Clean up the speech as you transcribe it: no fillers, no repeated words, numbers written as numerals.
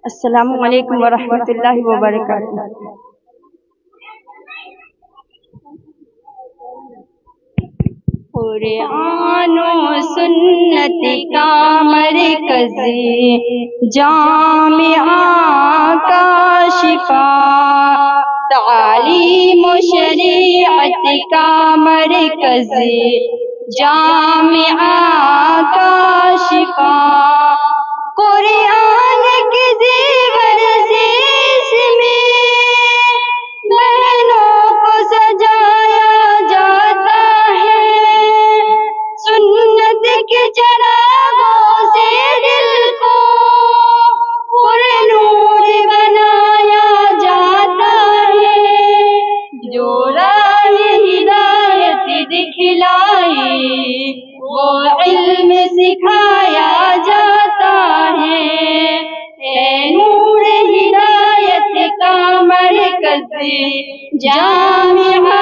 السلام علیکم ورحمۃ اللہ وبرکاتہ۔ قرآن و سنت کا مرکز، جامعہ کاشفہ، تعلیم و شریعت کا مرکز، جامعہ کاشفہ، قرآن کے زیور سے اس میں بہنوں کو سجایا جاتا ہے، سنت کے چراغوں سے دل کو پر نور بنایا جاتا ہے، جو راہ ہدایت دکھلائی وہ علم سکھایا جاتا ہے، اے نور ہدایت کا مرکز، جامعہ